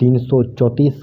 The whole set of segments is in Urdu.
334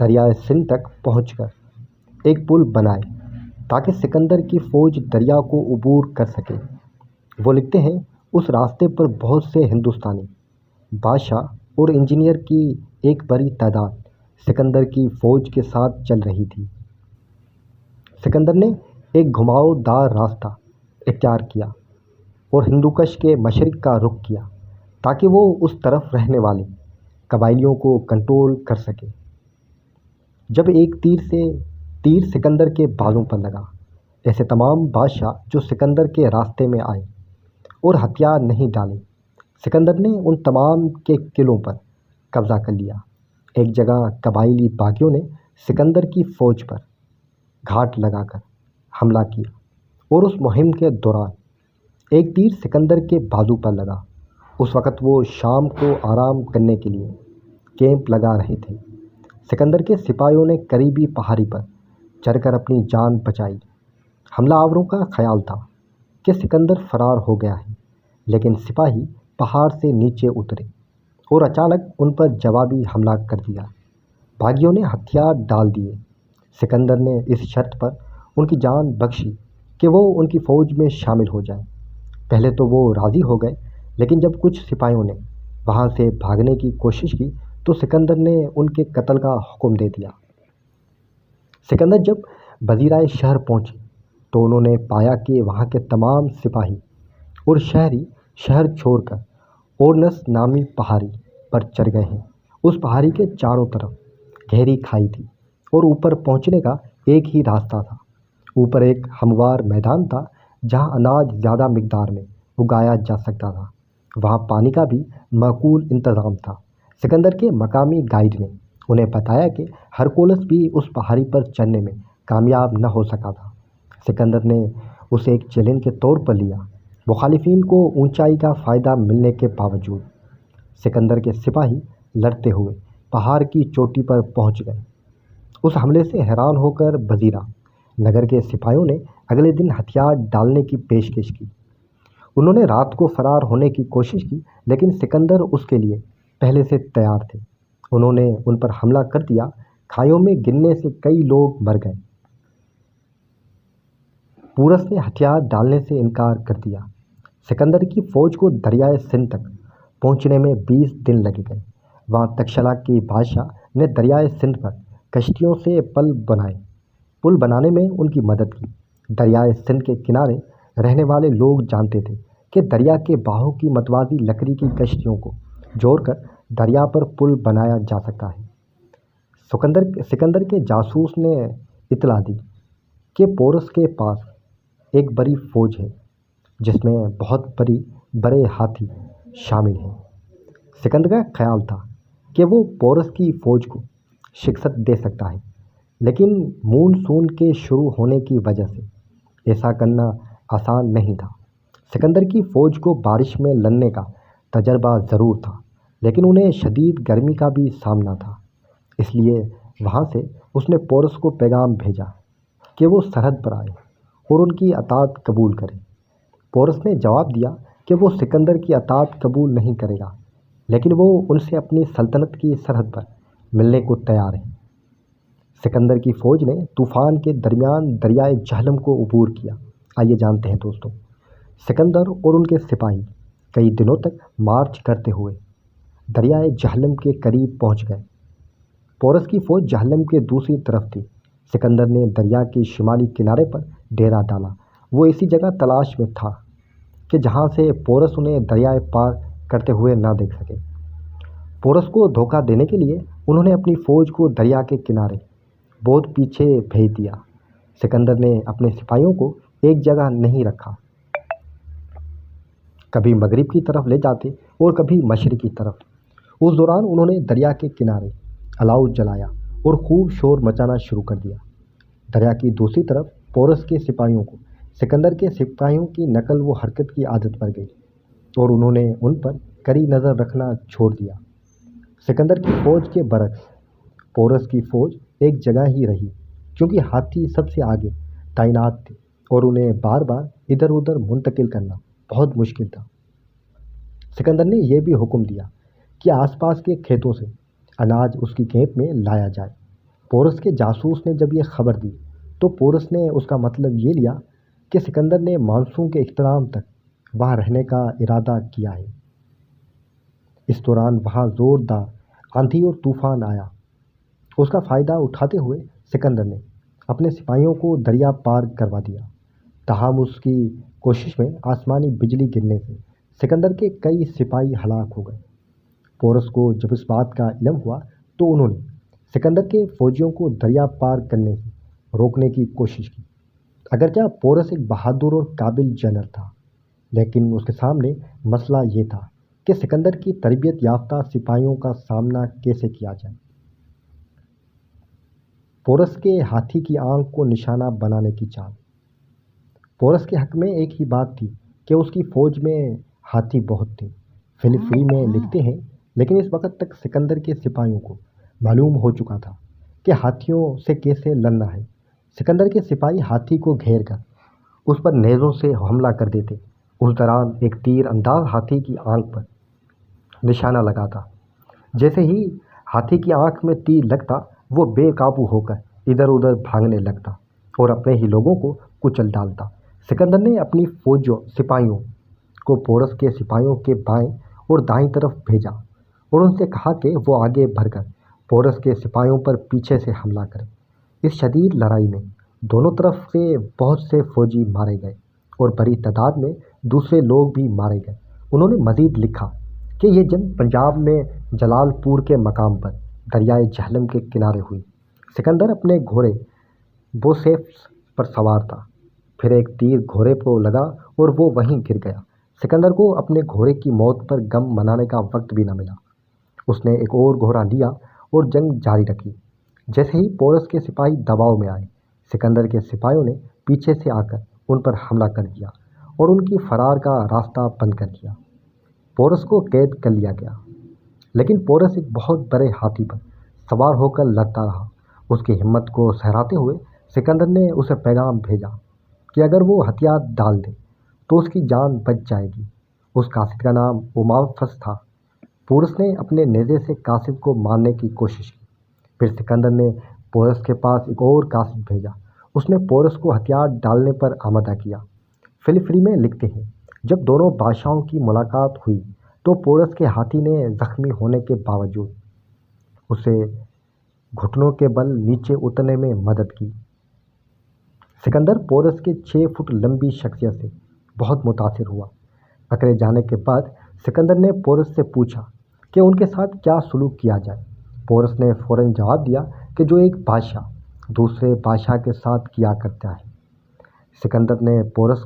دریائے سندھ تک پہنچ کر ایک پل بنائے تاکہ سکندر کی فوج دریا کو عبور کر سکے۔ وہ لکھتے ہیں، اس راستے پر بہت سے ہندوستانی بادشاہ اور انجینئر کی ایک بڑی تعداد سکندر کی فوج کے ساتھ چل رہی تھی۔ سکندر نے ایک گھماؤ دار راستہ اختیار کیا اور ہندوکش کے مشرق کا رخ کیا تاکہ وہ اس طرف رہنے والے قبائلیوں کو کنٹرول کر سکے۔ جب ایک تیر سکندر کے بالوں پر لگا، ایسے تمام بادشاہ جو سکندر کے راستے میں آئے اور ہتھیار نہیں ڈالے، سکندر نے ان تمام کے قلعوں پر قبضہ کر لیا۔ ایک جگہ قبائلی باغیوں نے سکندر کی فوج پر گھاٹ لگا کر حملہ کیا اور اس مہم کے دوران ایک تیر سکندر کے بازو پر لگا۔ اس وقت وہ شام کو آرام کرنے کے لیے کیمپ لگا رہے تھے۔ سکندر کے سپاہیوں نے قریبی پہاڑی پر چڑھ کر اپنی جان بچائی۔ حملہ آوروں کا خیال تھا کہ سکندر فرار ہو گیا ہے، لیکن سپاہی پہاڑ سے نیچے اترے اور اچانک ان پر جوابی حملہ کر دیا۔ باغیوں نے ہتھیار ڈال دیے۔ سکندر نے اس شرط پر ان کی جان بخشی کہ وہ ان کی فوج میں شامل ہو جائیں۔ پہلے تو وہ راضی ہو گئے، لیکن جب کچھ سپاہیوں نے وہاں سے بھاگنے کی کوشش کی تو سکندر نے ان کے قتل کا حکم دے دیا۔ سکندر جب بزیرائے شہر پہنچے تو انہوں نے پایا کہ وہاں کے تمام سپاہی اور شہری شہر چھوڑ کر اورنس نامی پہاڑی پر چڑھ گئے ہیں۔ اس پہاڑی کے چاروں طرف گہری کھائی تھی اور اوپر پہنچنے کا ایک ہی راستہ تھا۔ اوپر ایک ہموار میدان تھا جہاں اناج زیادہ مقدار میں اگایا جا سکتا تھا۔ وہاں پانی کا بھی معقول انتظام تھا۔ سکندر کے مقامی گائیڈ نے انہیں بتایا کہ ہرکولس بھی اس پہاڑی پر چڑھنے میں کامیاب نہ ہو سکا تھا۔ سکندر نے اسے ایک چیلنج کے طور پر لیا، مخالفین کو اونچائی کا فائدہ ملنے کے باوجود۔ سکندر کے سپاہی لڑتے ہوئے پہاڑ کی چوٹی پر پہنچ گئے۔ اس حملے سے حیران ہو کر بزیرہ نگر کے سپاہیوں نے اگلے دن ہتھیار ڈالنے کی پیشکش کی۔ انہوں نے رات کو فرار ہونے کی کوشش کی، لیکن سکندر اس کے لیے پہلے سے تیار تھے۔ انہوں نے ان پر حملہ کر دیا۔ کھائیوں میں گرنے سے کئی لوگ مر گئے۔ پورس نے ہتھیار ڈالنے سے انکار کر دیا۔ سکندر کی فوج کو دریائے سندھ تک پہنچنے میں 20 دن لگ گئے۔ وہاں تکشلا کے بادشاہ نے دریائے سندھ پر کشتیوں سے پل بنانے میں ان کی مدد کی۔ دریائے سندھ کے کنارے رہنے والے لوگ جانتے تھے کہ دریا کے بہاؤ کی متوازی لکڑی کی کشتیوں کو جوڑ کر دریا پر پل بنایا جا سکتا ہے۔ سکندر کے جاسوس نے اطلاع دی کہ پورس کے پاس ایک بڑی فوج ہے جس میں بہت بڑے ہاتھی شامل ہیں۔ سکندر کا خیال تھا کہ وہ پورس کی فوج کو شکست دے سکتا ہے، لیکن مون سون کے شروع ہونے کی وجہ سے ایسا کرنا آسان نہیں تھا۔ سکندر کی فوج کو بارش میں لڑنے کا تجربہ ضرور تھا، لیکن انہیں شدید گرمی کا بھی سامنا تھا۔ اس لیے وہاں سے اس نے پورس کو پیغام بھیجا کہ وہ سرحد پر آئے اور ان کی اطاعت قبول کرے۔ پورس نے جواب دیا کہ وہ سکندر کی اطاعت قبول نہیں کرے گا، لیکن وہ ان سے اپنی سلطنت کی سرحد پر ملنے کو تیار ہے۔ سکندر کی فوج نے طوفان کے درمیان دریائے جہلم کو عبور کیا۔ آئیے جانتے ہیں دوستوں، سکندر اور ان کے سپاہی کئی دنوں تک مارچ کرتے ہوئے دریائے جہلم کے قریب پہنچ گئے۔ پورس کی فوج جہلم کے دوسری طرف تھی۔ سکندر نے دریا کے شمالی کنارے پر ڈیرا ڈالا۔ وہ ایسی جگہ تلاش میں تھا کہ جہاں سے پورس انہیں دریائے پار کرتے ہوئے نہ دیکھ سکے۔ پورس کو دھوکہ دینے کے لیے انہوں نے اپنی فوج کو دریا کے کنارے بہت پیچھے بھیج دیا۔ سکندر نے اپنے سپاہیوں کو ایک جگہ نہیں رکھا، کبھی مغرب کی طرف لے جاتے اور کبھی مشرق کی طرف۔ اس دوران انہوں نے دریا کے کنارے الاؤ جلایا اور خوب شور مچانا شروع کر دیا۔ دریا کی دوسری طرف پورس کے سپاہیوں کو سکندر کے سپاہیوں کی نقل و حرکت کی عادت پڑ گئی اور انہوں نے ان پر کڑی نظر رکھنا چھوڑ دیا۔ سکندر کی فوج کے برعکس پورس کی فوج ایک جگہ ہی رہی، کیونکہ ہاتھی سب سے آگے تعینات تھے اور انہیں بار بار ادھر ادھر منتقل کرنا بہت مشکل تھا۔ سکندر نے یہ بھی حکم دیا کہ آس پاس کے کھیتوں سے اناج اس کی کیمپ میں لایا جائے۔ پورس کے جاسوس نے جب یہ خبر دی تو پورس نے اس کا مطلب یہ لیا کہ سکندر نے مانسوں کے اختتام تک وہاں رہنے کا ارادہ کیا ہے۔ اس دوران وہاں زوردار آندھی اور طوفان آیا۔ اس کا فائدہ اٹھاتے ہوئے سکندر نے اپنے سپاہیوں کو دریا پار کروا دیا۔ تاہم اس کی کوشش میں آسمانی بجلی گرنے سے سکندر کے کئی سپاہی ہلاک ہو گئے۔ پورس کو جب اس بات کا علم ہوا تو انہوں نے سکندر کے فوجیوں کو دریا پار کرنے سے روکنے کی کوشش کی۔ اگرچہ پورس ایک بہادر اور قابل جنرل تھا، لیکن اس کے سامنے مسئلہ یہ تھا کہ سکندر کی تربیت یافتہ سپاہیوں کا سامنا کیسے کیا جائے۔ پورس کے ہاتھی کی آنکھ کو نشانہ بنانے کی چال۔ پورس کے حق میں ایک ہی بات تھی کہ اس کی فوج میں ہاتھی بہت تھے۔ فلفری میں لکھتے ہیں، لیکن اس وقت تک سکندر کے سپاہیوں کو معلوم ہو چکا تھا کہ ہاتھیوں سے کیسے لڑنا ہے۔ سکندر کے سپاہی ہاتھی کو گھیر کر اس پر نیزوں سے حملہ کر دیتے۔ اس دوران ایک تیر انداز ہاتھی کی آنکھ پر نشانہ لگاتا۔ جیسے ہی ہاتھی کی آنکھ میں تیر لگتا، وہ بے قابو ہو کر ادھر ادھر بھاگنے لگتا اور اپنے ہی لوگوں کو کچل ڈالتا۔ سکندر نے اپنی سپاہیوں کو پورس کے سپاہیوں کے بائیں اور دائیں طرف بھیجا اور ان سے کہا کہ وہ آگے بڑھ کر پورس کے سپاہیوں پر پیچھے سے حملہ کریں۔ اس شدید لڑائی میں دونوں طرف سے بہت سے فوجی مارے گئے اور بڑی تعداد میں دوسرے لوگ بھی مارے گئے۔ انہوں نے مزید لکھا کہ یہ جنگ پنجاب میں جلال پور کے مقام پر دریائے جہلم کے کنارے ہوئی۔ سکندر اپنے گھوڑے بوسیفس پر سوار تھا۔ پھر ایک تیر گھوڑے کو لگا اور وہ وہیں گر گیا۔ سکندر کو اپنے گھوڑے کی موت پر غم منانے کا وقت بھی نہ ملا۔ اس نے ایک اور گھوڑا لیا اور جنگ جاری رکھی۔ جیسے ہی پورس کے سپاہی دباؤ میں آئے، سکندر کے سپاہیوں نے پیچھے سے آ کر ان پر حملہ کر دیا اور ان کی فرار کا راستہ بند کر دیا۔ پورس کو قید کر لیا گیا، لیکن پورس ایک بہت بڑے ہاتھی پر سوار ہو کر لڑتا رہا۔ اس کی ہمت کو سراہتے ہوئے سکندر نے اسے پیغام بھیجا کہ اگر وہ ہتھیار ڈال دے تو اس کی جان بچ جائے گی۔ اس قاصد کا نام اوماپھس تھا۔ پورس نے اپنے نیزے سے قاصد کو مارنے کی کوشش کی۔ پھر سکندر نے پورس کے پاس ایک اور قاصد بھیجا۔ اس نے پورس کو ہتھیار ڈالنے پر آمادہ کیا۔ فلفری میں لکھتے ہیں، جب دونوں بادشاہوں کی ملاقات ہوئی تو پورس کے ہاتھی نے زخمی ہونے کے باوجود اسے گھٹنوں کے بل نیچے اترنے میں مدد کی۔ سکندر پورس کے 6 فٹ لمبی شخصیت سے بہت متاثر ہوا۔ پکڑے جانے کے بعد سکندر نے پورس سے پوچھا کہ ان کے ساتھ کیا سلوک کیا جائے۔ پورس نے فوراً جواب دیا کہ جو ایک بادشاہ دوسرے بادشاہ کے ساتھ کیا کرتا ہے۔ سکندر نے پورس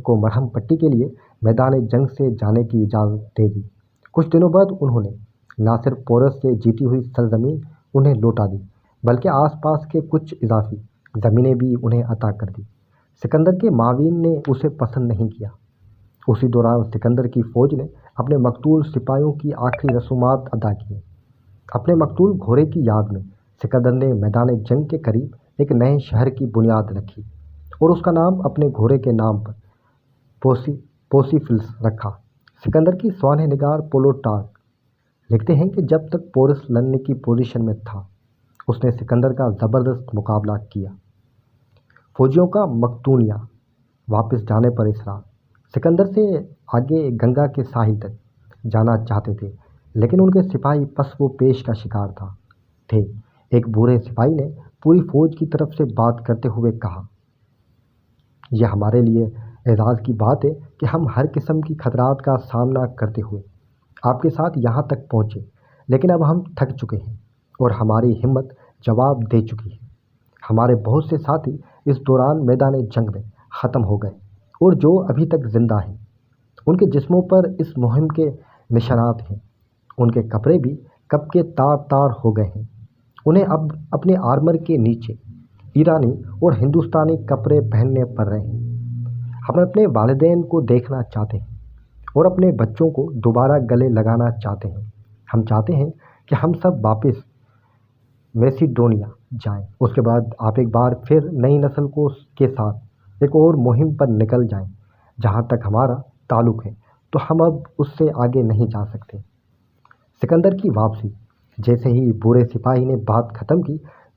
کو مرہم پٹی کے لیے میدان جنگ سے جانے کی اجازت دے دی۔ کچھ دنوں بعد انہوں نے نہ صرف پورس سے جیتی ہوئی سرزمین انہیں لوٹا دی، بلکہ آس پاس کے کچھ اضافی زمینیں بھی انہیں عطا کر دی۔ سکندر کے معاون نے اسے پسند نہیں کیا۔ اسی دوران سکندر کی فوج نے اپنے مقتول سپاہیوں کی آخری رسومات ادا کیں۔ اپنے مقتول گھوڑے کی یاد میں سکندر نے میدان جنگ کے قریب ایک نئے شہر کی بنیاد رکھی اور اس کا نام اپنے گھوڑے کے نام پر پوسیفلس رکھا۔ سکندر کی سوانح نگار پلوٹارک لکھتے ہیں کہ جب تک پورس لڑنے کی پوزیشن میں تھا، اس نے سکندر کا زبردست مقابلہ کیا۔ فوجیوں کا مقدونیہ واپس جانے پر اصرار۔ سکندر سے آگے گنگا کے ساحل تک جانا چاہتے تھے، لیکن ان کے سپاہی پس و پیش کا شکار تھے۔ ایک بوڑھے سپاہی نے پوری فوج کی طرف سے بات کرتے ہوئے کہا، یہ ہمارے لیے اعزاز کی بات ہے کہ ہم ہر قسم کی خطرات کا سامنا کرتے ہوئے آپ کے ساتھ یہاں تک پہنچے، لیکن اب ہم تھک چکے ہیں اور ہماری ہمت جواب دے چکی ہے۔ ہمارے بہت سے ساتھی اس دوران میدان جنگ میں ختم ہو گئے اور جو ابھی تک زندہ ہیں ان کے جسموں پر اس مہم کے نشانات ہیں۔ ان کے کپڑے بھی کب کے تار تار ہو گئے ہیں۔ انہیں اب اپنے آرمر کے نیچے ایرانی اور ہندوستانی کپڑے پہننے پڑ رہے ہیں۔ ہم اپنے والدین کو دیکھنا چاہتے ہیں اور اپنے بچوں کو دوبارہ گلے لگانا چاہتے ہیں۔ ہم چاہتے ہیں کہ ہم سب واپس میسیڈونیا جائیں۔ اس کے بعد آپ ایک بار پھر نئی نسل کے ساتھ ایک اور مہم پر نکل جائیں۔ جہاں تک ہمارا تعلق ہے تو ہم اب اس سے آگے نہیں جا سکتے۔ سکندر کی واپسی۔ جیسے ہی بوڑھے سپاہی نے بات ختم کی